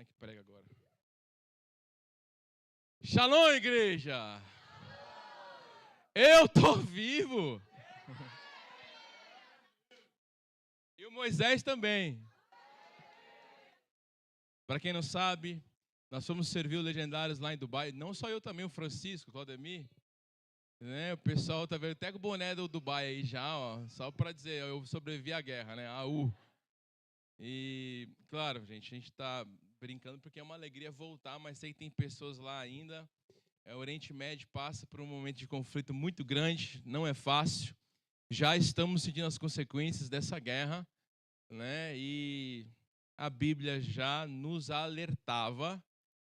Ai, que prega agora. Shalom, igreja! Eu tô vivo! E o Moisés também. Para quem não sabe, nós fomos servir os legendários lá em Dubai. Não só eu também, o Francisco, o Claudemir. Né? O pessoal tá vendo até com o boné do Dubai aí já, ó. Só para dizer, eu sobrevivi à guerra, né? AU. E, claro, gente, a gente tá brincando porque é uma alegria voltar, mas sei que tem pessoas lá ainda. O Oriente Médio passa por um momento de conflito muito grande, não é fácil. Já estamos sentindo as consequências dessa guerra, né? E a Bíblia já nos alertava,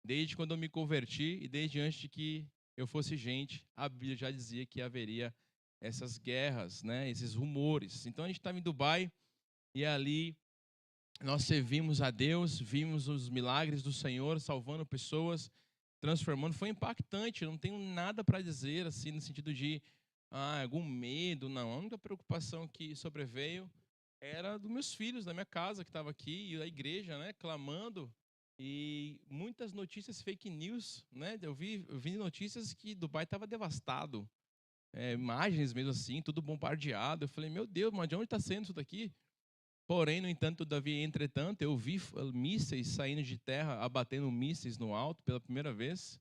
desde quando eu me converti e desde antes de que eu fosse gente, a Bíblia já dizia que haveria essas guerras, né? Esses rumores. Então a gente estava em Dubai e ali nós servimos a Deus, vimos os milagres do Senhor, salvando pessoas, transformando. Foi impactante, não tenho nada para dizer, assim, no sentido de algum medo, não. A única preocupação que sobreveio era dos meus filhos, da minha casa, que estava aqui, e da igreja, né, clamando. E muitas notícias fake news, né? Eu vi notícias que Dubai estava devastado. Imagens mesmo assim, tudo bombardeado. Eu falei, meu Deus, mas de onde está sendo isso daqui? Porém, no entanto, todavia, entretanto, eu vi mísseis saindo de terra, abatendo mísseis no alto pela primeira vez,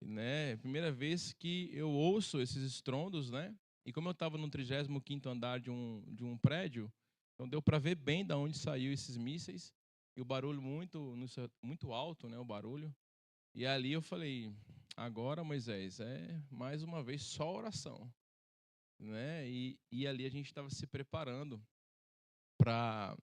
né? Primeira vez que eu ouço esses estrondos, né? E como eu estava no 35º andar de um prédio, então deu para ver bem de onde saiu esses mísseis e o barulho muito alto, né? O barulho. E ali eu falei, agora, Moisés, mais uma vez só oração, né? E ali a gente estava se preparando para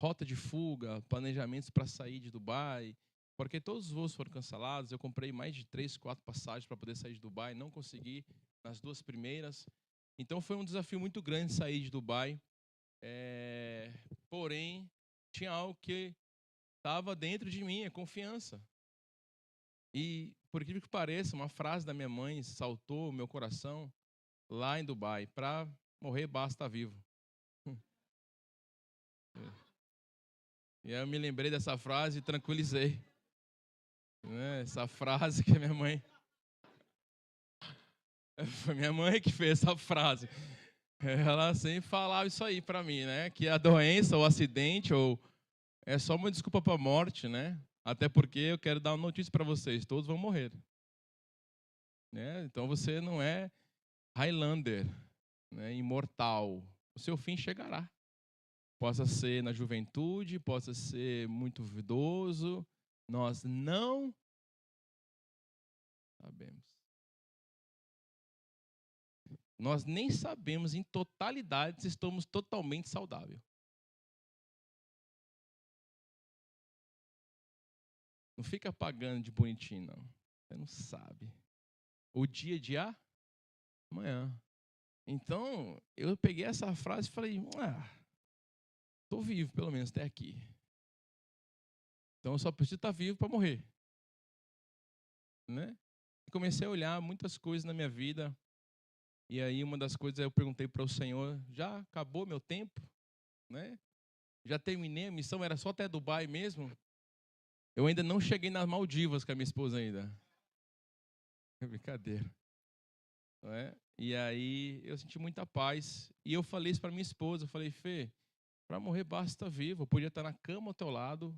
rota de fuga, planejamentos para sair de Dubai, porque todos os voos foram cancelados. Eu comprei mais de 3, 4 passagens para poder sair de Dubai, não consegui nas duas primeiras. Então foi um desafio muito grande sair de Dubai. Porém, tinha algo que estava dentro de mim, a confiança. E, por incrível que pareça, uma frase da minha mãe saltou o meu coração lá em Dubai: para morrer basta estar vivo. E aí eu me lembrei dessa frase e tranquilizei. Essa frase que a minha mãe... Foi minha mãe que fez essa frase. Ela sempre falava isso aí pra mim, né? Que a doença, ou acidente, ou é só uma desculpa pra morte, né? Até porque eu quero dar uma notícia pra vocês: todos vão morrer. Né? Então você não é Highlander, né? Imortal. O seu fim chegará. Possa ser na juventude, possa ser muito idoso. Nós não sabemos. Nós nem sabemos em totalidade se estamos totalmente saudáveis. Não fica pagando de bonitinho, não. Você não sabe. O dia de amanhã. Então, eu peguei essa frase e falei, estou vivo, pelo menos, até aqui. Então, eu só preciso estar vivo para morrer. Né? E comecei a olhar muitas coisas na minha vida. E aí, uma das coisas, eu perguntei para o Senhor, já acabou meu tempo? Né? Já terminei a missão, era só até Dubai mesmo? Eu ainda não cheguei nas Maldivas com a minha esposa ainda. É brincadeira. Não é? E aí eu senti muita paz. E eu falei isso para minha esposa. Eu falei, Fê, para morrer basta estar vivo. Eu podia estar na cama ao teu lado.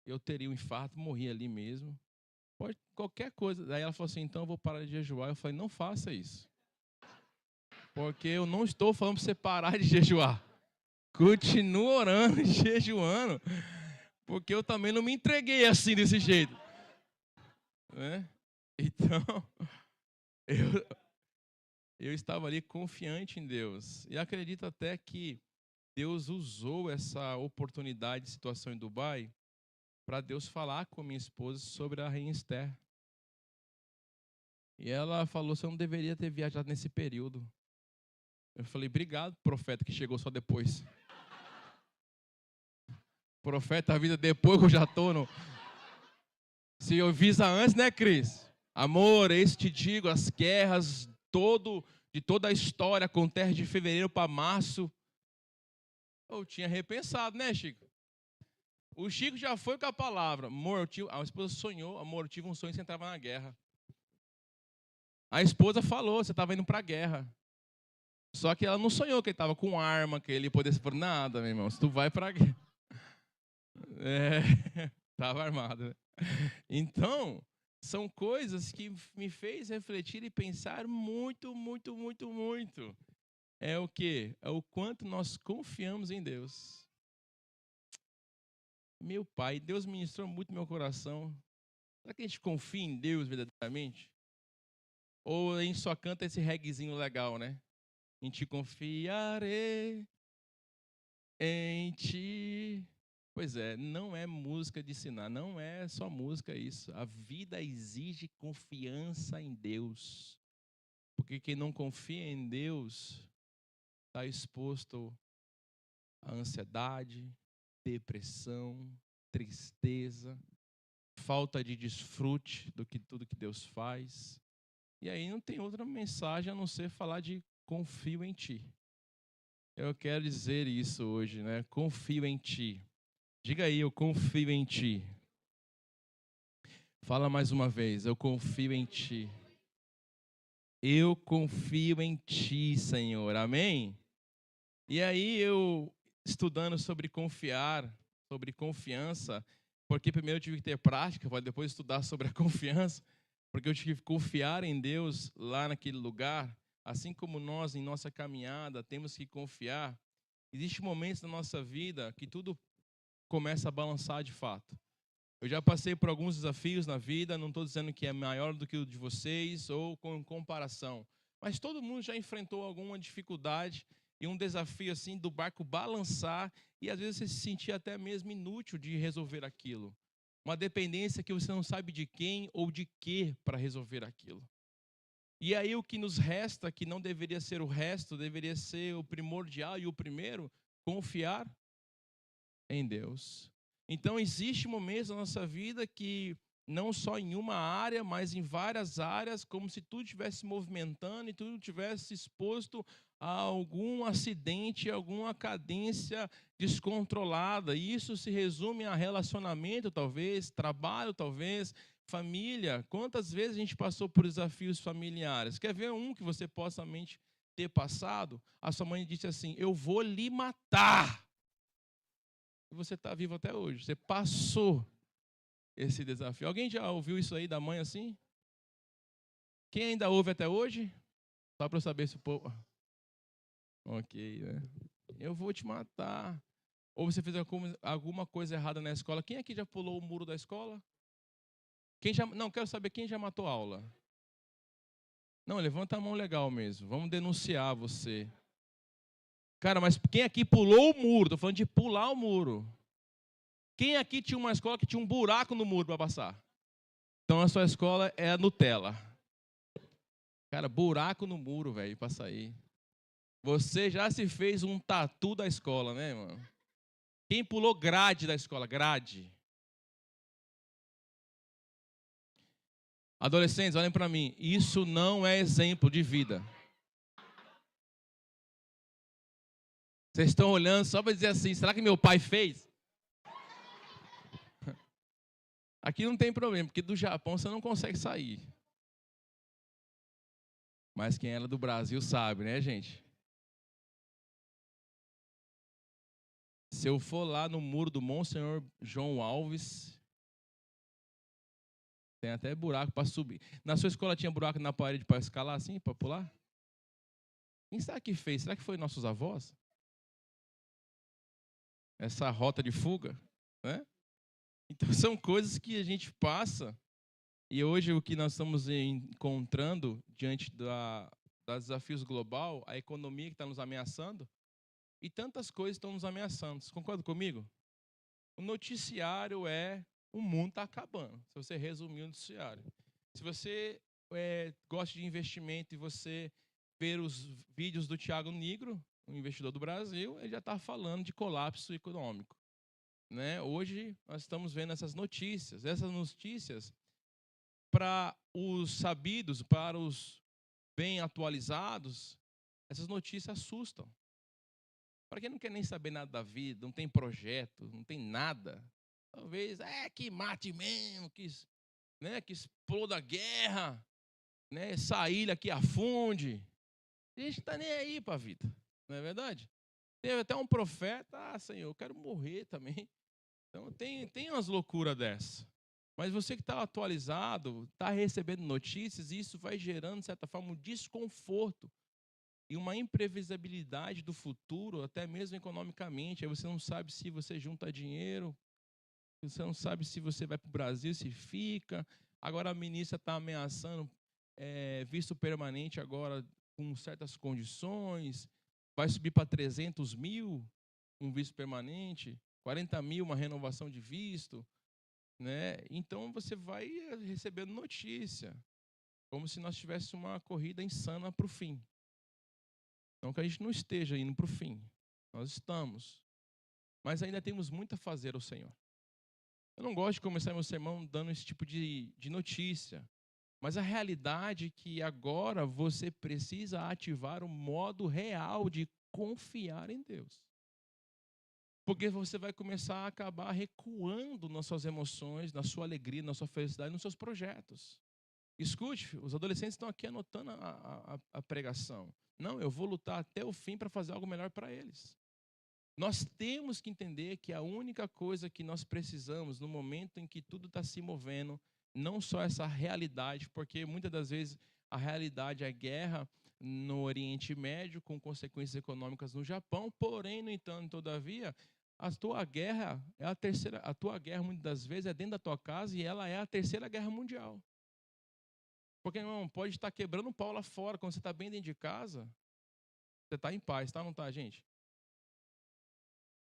Eu teria um infarto, morri ali mesmo. Pode, qualquer coisa. Daí ela falou assim, então eu vou parar de jejuar. Eu falei, não faça isso. Porque eu não estou falando para você parar de jejuar. Continua orando e jejuando. Porque eu também não me entreguei assim, desse jeito. Né? Então, eu estava ali confiante em Deus. E acredito até que Deus usou essa oportunidade de situação em Dubai para Deus falar com minha esposa sobre a rainha Esther. E ela falou, você não deveria ter viajado nesse período. Eu falei, obrigado, profeta, que chegou só depois. Profeta, a vida depois que eu já estou no... Se eu visa antes, né, Cris? Amor, é isso te digo, as guerras de toda a história acontecem de fevereiro para março. Eu tinha repensado, né, Chico? O Chico já foi com a palavra. Amor, a esposa sonhou, amor, eu tive um sonho que você entrava na guerra. A esposa falou, você estava indo para a guerra. Só que ela não sonhou que ele estava com arma, que ele pudesse por nada, meu irmão. Se tu vai para a guerra. Estava armado, né? Então, são coisas que me fez refletir e pensar muito, muito, muito, muito. É o quê? É o quanto nós confiamos em Deus. Meu Pai, Deus ministrou muito meu coração. Será que a gente confia em Deus verdadeiramente? Ou a gente só canta esse reguezinho legal, né? Em ti confiarei, em ti. Pois é, não é música de ensinar, não é só música isso. A vida exige confiança em Deus. Porque quem não confia em Deus está exposto à ansiedade, depressão, tristeza, falta de desfrute do que tudo que Deus faz. E aí não tem outra mensagem a não ser falar de confio em ti. Eu quero dizer isso hoje, né? Confio em ti. Diga aí, eu confio em ti. Fala mais uma vez, eu confio em ti. Eu confio em ti, Senhor. Amém? E aí eu, estudando sobre confiar, sobre confiança, porque primeiro eu tive que ter prática, para depois estudar sobre a confiança, porque eu tive que confiar em Deus lá naquele lugar, assim como nós, em nossa caminhada, temos que confiar. Existem momentos na nossa vida que tudo começa a balançar de fato. Eu já passei por alguns desafios na vida, não estou dizendo que é maior do que o de vocês ou com comparação, mas todo mundo já enfrentou alguma dificuldade e um desafio assim do barco balançar e às vezes você se sentia até mesmo inútil de resolver aquilo. Uma dependência que você não sabe de quem ou de quê para resolver aquilo. E aí o que nos resta, que não deveria ser o resto, deveria ser o primordial e o primeiro, confiar em Deus. Então, existe momentos na nossa vida que, não só em uma área, mas em várias áreas, como se tudo estivesse movimentando e tudo estivesse exposto a algum acidente, alguma cadência descontrolada. E isso se resume a relacionamento, talvez, trabalho, talvez, família. Quantas vezes a gente passou por desafios familiares? Quer ver um que você possa mente ter passado? A sua mãe disse assim: eu vou lhe matar. E você está vivo até hoje. Você passou esse desafio. Alguém já ouviu isso aí da mãe assim? Quem ainda ouve até hoje? Só para eu saber se o povo... Ok, né? Eu vou te matar. Ou você fez alguma coisa errada na escola. Quem aqui já pulou o muro da escola? Quem já... Não, quero saber quem já matou aula. Não, levanta a mão legal mesmo. Vamos denunciar você. Cara, mas quem aqui pulou o muro? Estou falando de pular o muro. Quem aqui tinha uma escola que tinha um buraco no muro para passar? Então a sua escola é a Nutella. Cara, buraco no muro, velho, para sair. Você já se fez um tatu da escola, né, mano? Quem pulou grade da escola? Grade. Adolescentes, olhem para mim. Isso não é exemplo de vida. Vocês estão olhando só para dizer assim, será que meu pai fez? Aqui não tem problema, porque do Japão você não consegue sair. Mas quem era do Brasil sabe, né, gente? Se eu for lá no muro do Monsenhor João Alves, tem até buraco para subir. Na sua escola tinha buraco na parede para escalar assim, para pular? Quem será que fez? Será que foi nossos avós? Essa rota de fuga, né? Então são coisas que a gente passa e hoje o que nós estamos encontrando diante dos desafios global, a economia que está nos ameaçando e tantas coisas estão nos ameaçando. Você concorda comigo? O noticiário o mundo está acabando, se você resumir o noticiário. Se você gosta de investimento e você ver os vídeos do Thiago Nigro, um investidor do Brasil, ele já está falando de colapso econômico. Né? Hoje nós estamos vendo essas notícias. Essas notícias, para os sabidos, para os bem atualizados, essas notícias assustam. Para quem não quer nem saber nada da vida, não tem projeto, não tem nada, Talvez, que mate mesmo, que exploda a guerra, né? Essa ilha que afunde. A gente não está nem aí para a vida, não é verdade? Teve até um profeta, Senhor, eu quero morrer também. Então tem umas loucuras dessa. Mas você que está atualizado, está recebendo notícias, e isso vai gerando, de certa forma, um desconforto e uma imprevisibilidade do futuro, até mesmo economicamente. Aí você não sabe se você junta dinheiro, você não sabe se você vai para o Brasil, se fica. Agora a ministra está ameaçando visto permanente agora com certas condições. Vai subir para 300 mil um visto permanente, 40 mil uma renovação de visto. Né? Então você vai recebendo notícia, como se nós tivéssemos uma corrida insana para o fim. Não que a gente não esteja indo para o fim, nós estamos, mas ainda temos muito a fazer ao Senhor. Eu não gosto de começar meu sermão dando esse tipo de notícia, mas a realidade é que agora você precisa ativar o modo real de confiar em Deus. Porque você vai começar a acabar recuando nas suas emoções, na sua alegria, na sua felicidade, nos seus projetos. Escute, os adolescentes estão aqui anotando a pregação. Não, eu vou lutar até o fim para fazer algo melhor para eles. Nós temos que entender que a única coisa que nós precisamos no momento em que tudo está se movendo, não só essa realidade, porque muitas das vezes a realidade é guerra no Oriente Médio, com consequências econômicas no Japão, porém, no entanto, todavia, a tua guerra é a terceira, a tua guerra muitas das vezes é dentro da tua casa e ela é a terceira guerra mundial. Porque, irmão, pode estar quebrando o pau lá fora, quando você está bem dentro de casa, você está em paz, tá ou não tá, gente?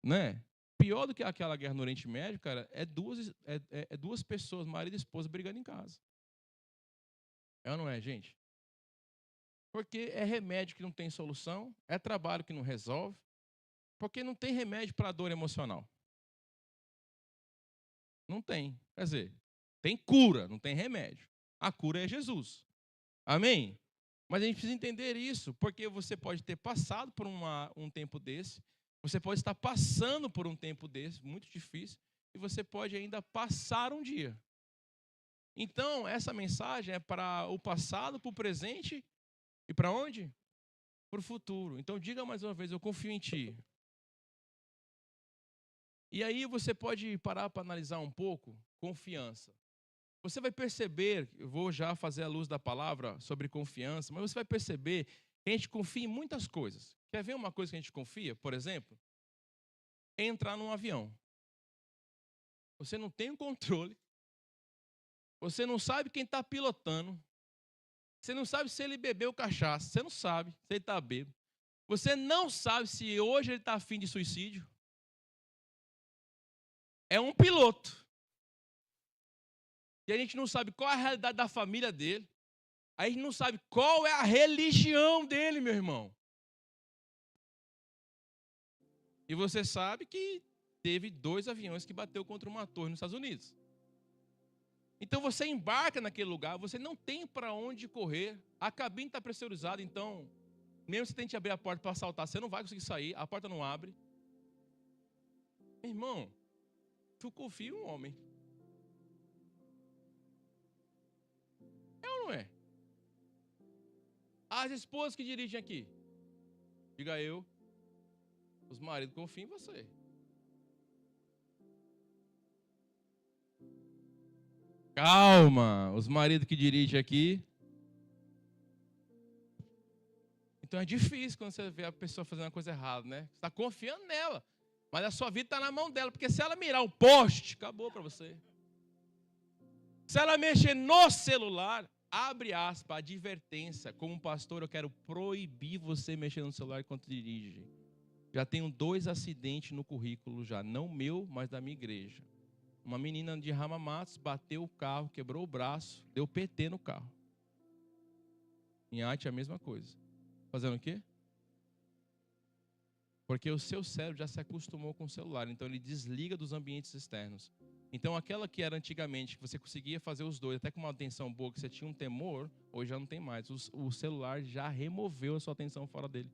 Né? Pior do que aquela guerra no Oriente Médio, cara, é duas pessoas, marido e esposa, brigando em casa. É ou não é, gente? Porque é remédio que não tem solução, é trabalho que não resolve, porque não tem remédio para a dor emocional. Não tem. Quer dizer, tem cura, não tem remédio. A cura é Jesus. Amém? Mas a gente precisa entender isso, porque você pode ter passado por um tempo desse, você pode estar passando por um tempo desse, muito difícil, e você pode ainda passar um dia. Então, essa mensagem é para o passado, para o presente e para onde? Para o futuro. Então, diga mais uma vez, eu confio em Ti. E aí você pode parar para analisar um pouco confiança. Você vai perceber, eu vou já fazer a luz da palavra sobre confiança, mas você vai perceber que a gente confia em muitas coisas. Quer ver uma coisa que a gente confia, por exemplo? É entrar num avião. Você não tem o controle, você não sabe quem está pilotando, você não sabe se ele bebeu cachaça, você não sabe se ele está bêbado, você não sabe se hoje ele está afim de suicídio. É um piloto. E a gente não sabe qual é a realidade da família dele. A gente não sabe qual é a religião dele, meu irmão. E você sabe que teve 2 aviões que bateu contra uma torre nos Estados Unidos. Então você embarca naquele lugar, você não tem para onde correr. A cabine está pressurizada, então, mesmo que você tente abrir a porta para assaltar, você não vai conseguir sair, a porta não abre. Irmão, tu confia em um homem. É ou não é? As esposas que dirigem aqui, diga eu, os maridos confiam em você. Calma, os maridos que dirigem aqui. Então é difícil quando você vê a pessoa fazendo uma coisa errada, né? Você está confiando nela, mas a sua vida está na mão dela, porque se ela mirar o poste, acabou para você. Se ela mexer no celular, abre aspas, advertência. Como pastor, eu quero proibir você mexer no celular enquanto dirige. Já tenho 2 acidentes no currículo já, não meu, mas da minha igreja. Uma menina de Ramamatsu bateu o carro, quebrou o braço, deu PT no carro. Em arte é a mesma coisa. Fazendo o quê? Porque o seu cérebro já se acostumou com o celular, então ele desliga dos ambientes externos. Então aquela que era antigamente, que você conseguia fazer os dois, até com uma atenção boa, que você tinha um temor, hoje já não tem mais. O celular já removeu a sua atenção fora dele.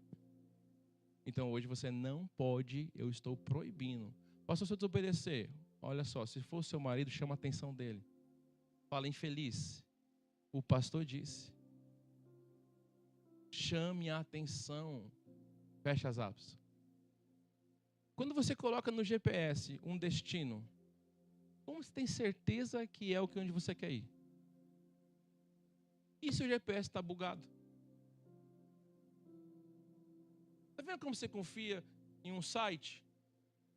Então hoje você não pode, eu estou proibindo. Pastor, se eu desobedecer, olha só, se for o seu marido, chama a atenção dele. Fala, infeliz, o pastor disse. Chame a atenção. Fecha as aspas. Quando você coloca no GPS um destino, como você tem certeza que é onde você quer ir? E se o GPS está bugado? Está vendo como você confia em um site,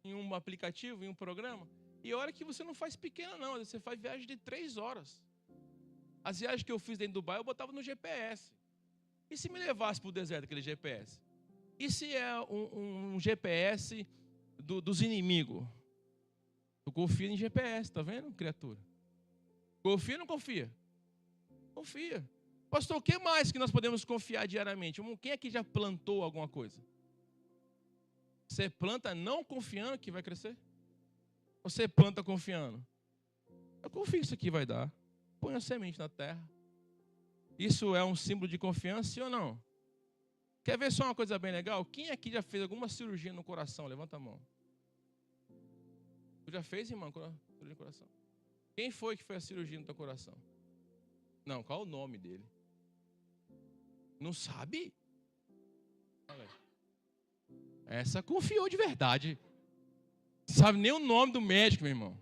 em um aplicativo, em um programa? E a hora que você não faz pequena não, você faz viagem de 3 horas. As viagens que eu fiz dentro do Dubai, eu botava no GPS. E se me levasse para o deserto aquele GPS? E se é um GPS dos inimigos? Eu confio em GPS, tá vendo, criatura? Confia ou não confia? Confia. Pastor, o que mais que nós podemos confiar diariamente? Quem aqui já plantou alguma coisa? Você planta não confiando que vai crescer? Ou você planta confiando? Eu confio que isso aqui vai dar. Põe a semente na terra. Isso é um símbolo de confiança, sim ou não? Quer ver só uma coisa bem legal? Quem aqui já fez alguma cirurgia no coração? Levanta a mão. Tu já fez, irmão, cirurgia no coração? Quem foi que fez a cirurgia no teu coração? Não, qual é o nome dele? Não sabe? Essa confiou de verdade. Não sabe nem o nome do médico, meu irmão.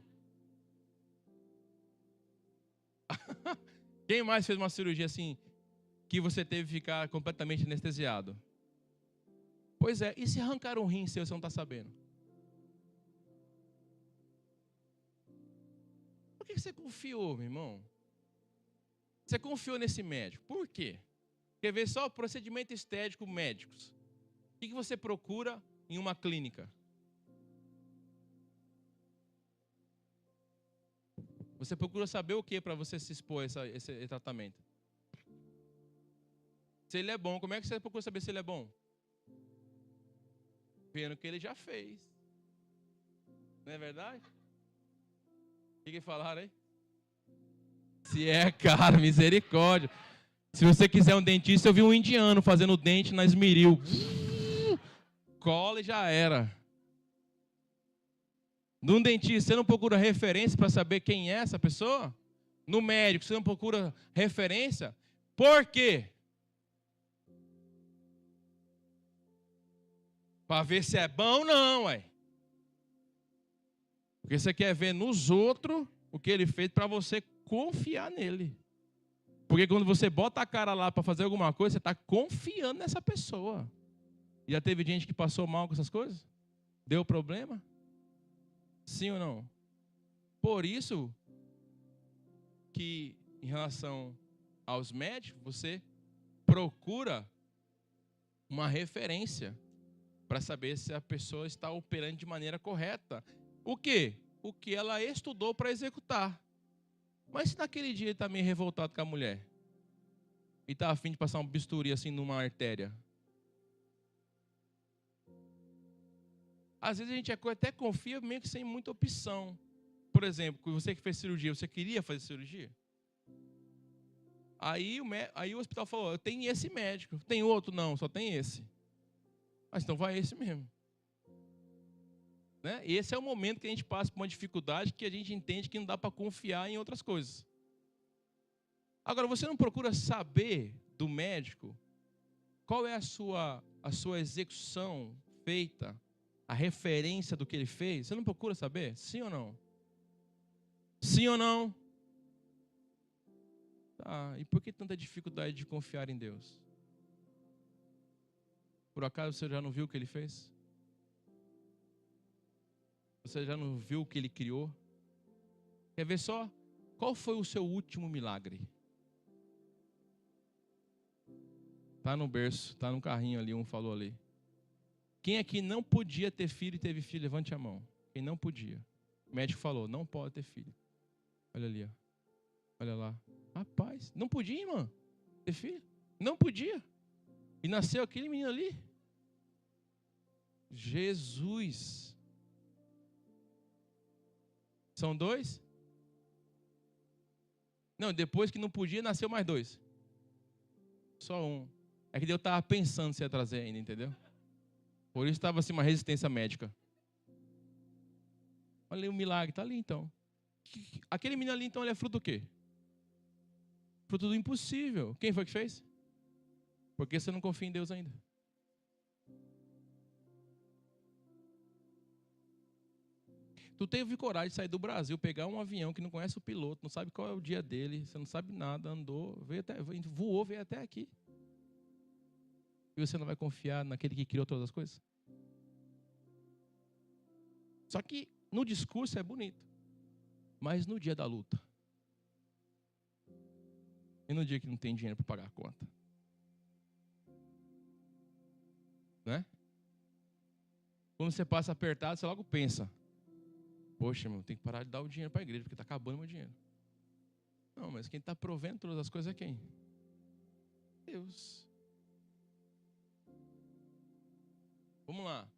Quem mais fez uma cirurgia assim, que você teve que ficar completamente anestesiado? Pois é, e se arrancaram um rim seu, você não está sabendo? Por que você confiou, meu irmão? Você confiou nesse médico. Por quê? Quer ver só procedimento estético médicos? O que você procura em uma clínica? Você procura saber o que para você se expor a esse tratamento? Se ele é bom, como é que você procura saber se ele é bom? Vendo o que ele já fez. Não é verdade? O que falaram aí? Se é caro, misericórdia. Se você quiser um dentista, eu vi um indiano fazendo dente na esmeril. Cola e já era. Num dentista, você não procura referência para saber quem é essa pessoa? No médico, você não procura referência? Por quê? Para ver se é bom, não, ué. Porque você quer ver nos outros o que ele fez para você confiar nele. Porque quando você bota a cara lá para fazer alguma coisa, você está confiando nessa pessoa. Já teve gente que passou mal com essas coisas? Deu problema? Sim ou não? Por isso que, em relação aos médicos, você procura uma referência para saber se a pessoa está operando de maneira correta. O quê? O que ela estudou para executar. Mas se naquele dia ele está meio revoltado com a mulher e está a fim de passar um bisturi assim numa artéria, às vezes a gente até confia meio que sem muita opção. Por exemplo, você que fez cirurgia, você queria fazer cirurgia? Aí o hospital falou, eu tenho esse médico. Tem outro? Não, só tem esse. Mas então vai esse mesmo. Né? Esse é o momento que a gente passa por uma dificuldade que a gente entende que não dá para confiar em outras coisas. Agora, você não procura saber do médico qual é a sua execução feita, a referência do que ele fez? Você não procura saber? Sim ou não? Sim ou não? Tá, e por que tanta dificuldade de confiar em Deus? Por acaso você já não viu o que ele fez? Você já não viu o que ele criou? Quer ver só? Qual foi o seu último milagre? Está no berço, está no carrinho ali, um falou ali. Quem aqui não podia ter filho e teve filho, levante a mão. Quem não podia. O médico falou, não pode ter filho. Olha ali, ó. Olha lá. Rapaz, não podia, irmã, ter filho? Não podia. E nasceu aquele menino ali. Jesus. São 2? Não, depois que não podia, nasceu mais 2. Só um. É que Deus estava pensando se ia trazer ainda, entendeu? Por isso estava assim uma resistência médica. Olha aí o milagre, está ali então. Aquele menino ali, então, ele é fruto do quê? Fruto do impossível. Quem foi que fez? Porque você não confia em Deus ainda. Tu teve coragem de sair do Brasil, pegar um avião que não conhece o piloto, não sabe qual é o dia dele, você não sabe nada, andou, voou, veio até aqui. E você não vai confiar naquele que criou todas as coisas? Só que no discurso é bonito, mas no dia da luta, e no dia que não tem dinheiro para pagar a conta, né? Quando você passa apertado, você logo pensa: poxa, meu, tem que parar de dar o dinheiro para a igreja, porque está acabando o meu dinheiro. Não, mas quem está provendo todas as coisas é quem? Deus. Vamos lá.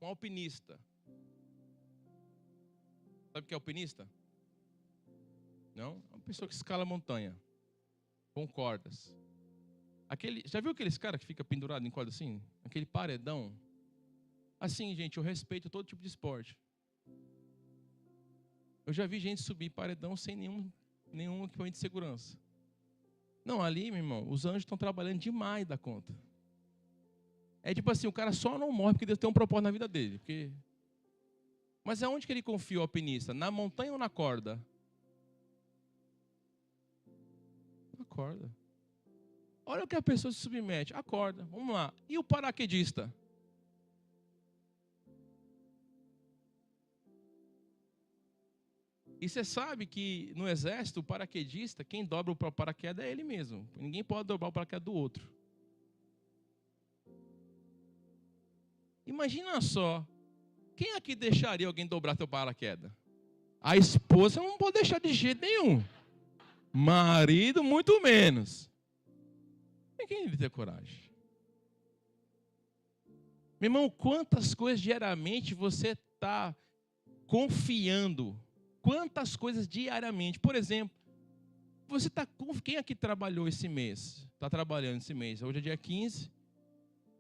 Um alpinista. Sabe o que é alpinista? Não? É uma pessoa que escala a montanha com cordas. Já viu aqueles caras que fica pendurado em corda assim? Aquele paredão. Assim, gente, eu respeito todo tipo de esporte. Eu já vi gente subir paredão sem nenhum equipamento de segurança. Não, ali, meu irmão, os anjos estão trabalhando demais da conta. É tipo assim, o cara só não morre porque Deus tem um propósito na vida dele. Mas aonde que ele confia, o alpinista? Na montanha ou na corda? Na corda. Olha o que a pessoa se submete. A corda. Vamos lá. E o paraquedista? E você sabe que no exército, o paraquedista, quem dobra o paraquedas é ele mesmo. Ninguém pode dobrar o paraquedas do outro. Imagina só. Quem aqui deixaria alguém dobrar teu paraquedas? A esposa não pode deixar de jeito nenhum. Marido, muito menos. Quem ele tem coragem? Meu irmão, quantas coisas diariamente você está confiando? Quantas coisas diariamente? Por exemplo, quem aqui trabalhou esse mês? Está trabalhando esse mês? Hoje é dia 15.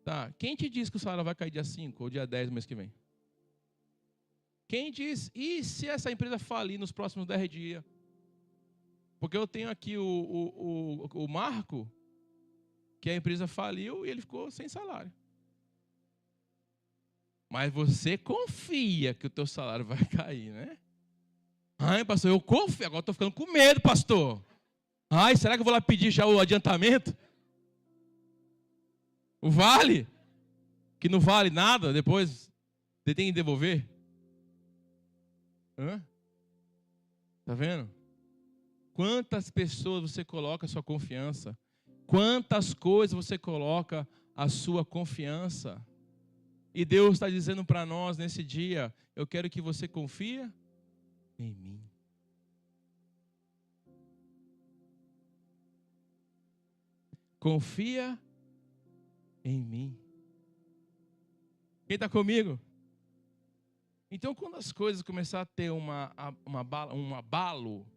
Tá. Quem te diz que o salário vai cair dia 5 ou dia 10 do mês que vem? Quem diz? E se essa empresa falir nos próximos 10 dias? Porque eu tenho aqui o Marco, que a empresa faliu e ele ficou sem salário. Mas você confia que o teu salário vai cair, né? Ai, pastor, eu confio. Agora estou ficando com medo, pastor. Ai, será que eu vou lá pedir já o adiantamento? O vale? Que não vale nada, depois você tem que devolver? Hã? Tá vendo? Quantas pessoas você coloca a sua confiança? Quantas coisas você coloca a sua confiança? E Deus está dizendo para nós nesse dia: eu quero que você confie em mim. Confia em mim. Quem está comigo? Então, quando as coisas começarem a ter um abalo,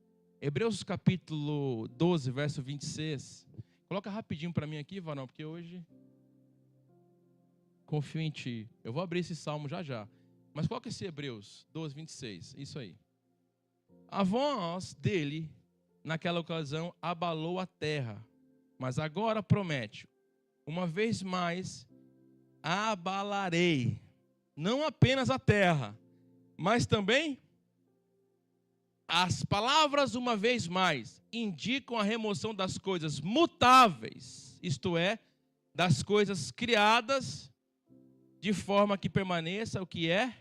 Hebreus capítulo 12, verso 26. Coloca rapidinho para mim aqui, varão, porque hoje confio em ti. Eu vou abrir esse salmo já já. Mas coloca esse Hebreus 12, 26. Isso aí. A voz dele, naquela ocasião, abalou a terra. Mas agora promete: uma vez mais abalarei, não apenas a terra, mas também as palavras, uma vez mais, indicam a remoção das coisas mutáveis, isto é, das coisas criadas, de forma que permaneça o que é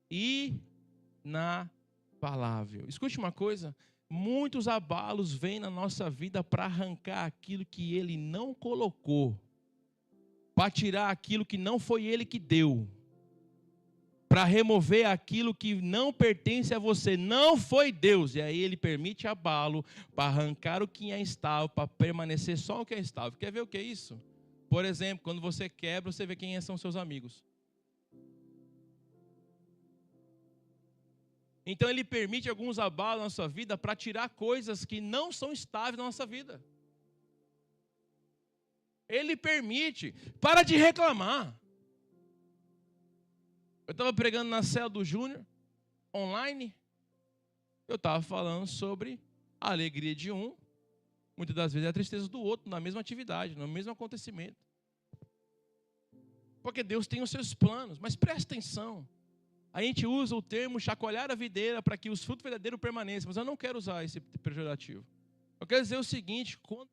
inabalável. Escute uma coisa: muitos abalos vêm na nossa vida para arrancar aquilo que Ele não colocou, para tirar aquilo que não foi Ele que deu, para remover aquilo que não pertence a você, não foi Deus. E aí Ele permite abalo para arrancar o que é instável, para permanecer só o que é estável. Quer ver o que é isso? Por exemplo, quando você quebra, você vê quem são seus amigos. Então Ele permite alguns abalos na sua vida para tirar coisas que não são estáveis na nossa vida. Ele permite. Para de reclamar. Eu estava pregando na cela do Júnior, online, eu estava falando sobre a alegria de um, muitas das vezes é a tristeza do outro, na mesma atividade, no mesmo acontecimento. Porque Deus tem os seus planos, mas presta atenção. A gente usa o termo chacoalhar a videira para que os frutos verdadeiros permaneçam, mas eu não quero usar esse pejorativo. Eu quero dizer o seguinte, quando